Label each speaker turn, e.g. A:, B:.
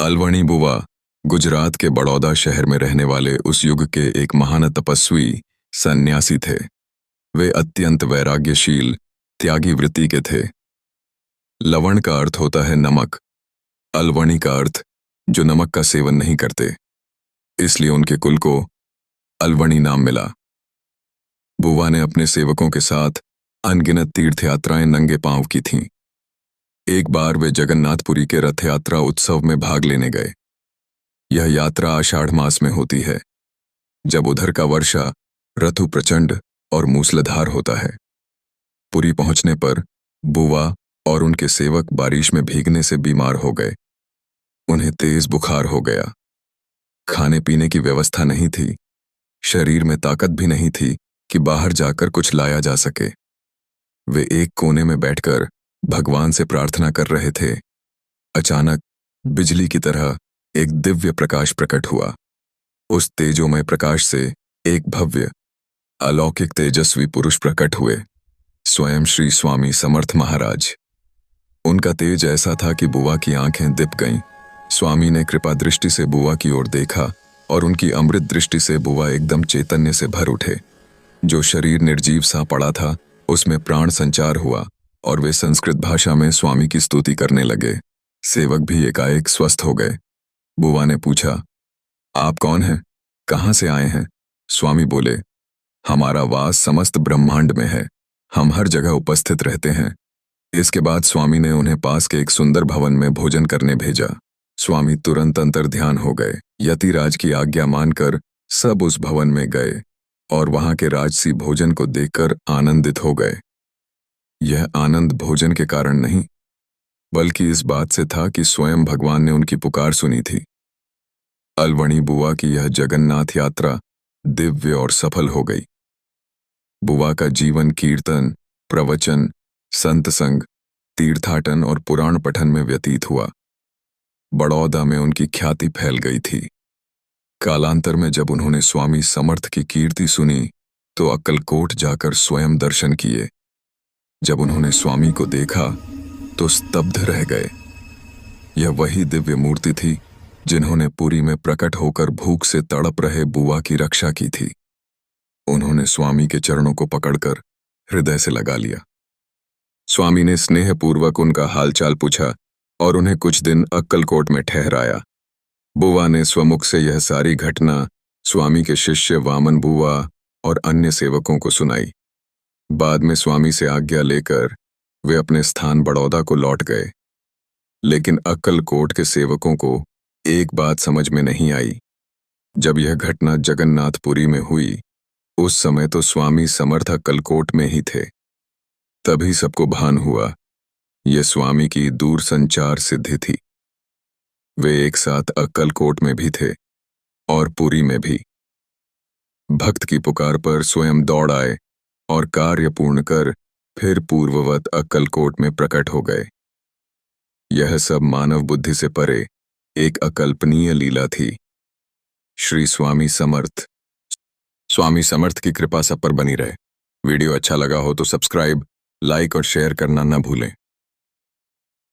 A: अलवणी बुवा गुजरात के बड़ौदा शहर में रहने वाले उस युग के एक महान तपस्वी सन्यासी थे। वे अत्यंत वैराग्यशील, त्यागी वृत्ति के थे। लवण का अर्थ होता है नमक, अलवणी का अर्थ जो नमक का सेवन नहीं करते, इसलिए उनके कुल को अलवणी नाम मिला। बुवा ने अपने सेवकों के साथ अनगिनत तीर्थ यात्राएं नंगे पांव की थीं। एक बार वे जगन्नाथपुरी के रथ यात्रा उत्सव में भाग लेने गए। यह यात्रा आषाढ़ मास में होती है, जब उधर का वर्षा ऋतु प्रचंड और मूसलाधार होता है। पुरी पहुंचने पर बुवा और उनके सेवक बारिश में भीगने से बीमार हो गए। उन्हें तेज बुखार हो गया। खाने पीने की व्यवस्था नहीं थी, शरीर में ताकत भी नहीं थी कि बाहर जाकर कुछ लाया जा सके। वे एक कोने में बैठकर भगवान से प्रार्थना कर रहे थे। अचानक बिजली की तरह एक दिव्य प्रकाश प्रकट हुआ। उस तेजोमय प्रकाश से एक भव्य, अलौकिक तेजस्वी पुरुष प्रकट हुए, स्वयं श्री स्वामी समर्थ महाराज। उनका तेज ऐसा था कि बुवा की आंखें दिप गईं। स्वामी ने कृपा दृष्टि से बुवा की ओर देखा और उनकी अमृत दृष्टि से बुवा एकदम चैतन्य से भर उठे। जो शरीर निर्जीव सा पड़ा था, उसमें प्राण संचार हुआ और वे संस्कृत भाषा में स्वामी की स्तुति करने लगे। सेवक भी एकाएक स्वस्थ हो गए। बुवा ने पूछा, आप कौन हैं? कहाँ से आए हैं? स्वामी बोले, हमारा वास समस्त ब्रह्मांड में है, हम हर जगह उपस्थित रहते हैं। इसके बाद स्वामी ने उन्हें पास के एक सुंदर भवन में भोजन करने भेजा। स्वामी तुरंत अंतर्ध्यान हो गए। यतिराज की आज्ञा मानकर सब उस भवन में गए और वहां के राजसी भोजन को देखकर आनंदित हो गए। यह आनंद भोजन के कारण नहीं, बल्कि इस बात से था कि स्वयं भगवान ने उनकी पुकार सुनी थी। अलवणी बुवा की यह जगन्नाथ यात्रा दिव्य और सफल हो गई। बुवा का जीवन कीर्तन, प्रवचन, संत संग, तीर्थाटन और पुराण पठन में व्यतीत हुआ। बड़ौदा में उनकी ख्याति फैल गई थी। कालांतर में जब उन्होंने स्वामी समर्थ की कीर्ति सुनी तो अक्कलकोट जाकर स्वयं दर्शन किए। जब उन्होंने स्वामी को देखा तो स्तब्ध रह गए। यह वही दिव्य मूर्ति थी जिन्होंने पुरी में प्रकट होकर भूख से तड़प रहे बुवा की रक्षा की थी। उन्होंने स्वामी के चरणों को पकड़कर हृदय से लगा लिया। स्वामी ने स्नेहपूर्वक उनका हालचाल पूछा और उन्हें कुछ दिन अक्कलकोट में ठहराया। बुवा ने स्वमुख से यह सारी घटना स्वामी के शिष्य वामन बुवा और अन्य सेवकों को सुनाई। बाद में स्वामी से आज्ञा लेकर वे अपने स्थान बड़ौदा को लौट गए। लेकिन अक्कलकोट के सेवकों को एक बात समझ में नहीं आई। जब यह घटना जगन्नाथपुरी में हुई, उस समय तो स्वामी समर्थ अक्कलकोट में ही थे। तभी सबको भान हुआ, यह स्वामी की दूर संचार सिद्धि थी। वे एक साथ अक्कलकोट में भी थे और पुरी में भी। भक्त की पुकार पर स्वयं दौड़ आए और कार्य पूर्ण कर फिर पूर्ववत अक्कलकोट में प्रकट हो गए। यह सब मानव बुद्धि से परे एक अकल्पनीय लीला थी। श्री स्वामी समर्थ। स्वामी समर्थ की कृपा सब पर बनी रहे। वीडियो अच्छा लगा हो तो सब्सक्राइब, लाइक और शेयर करना न भूलें।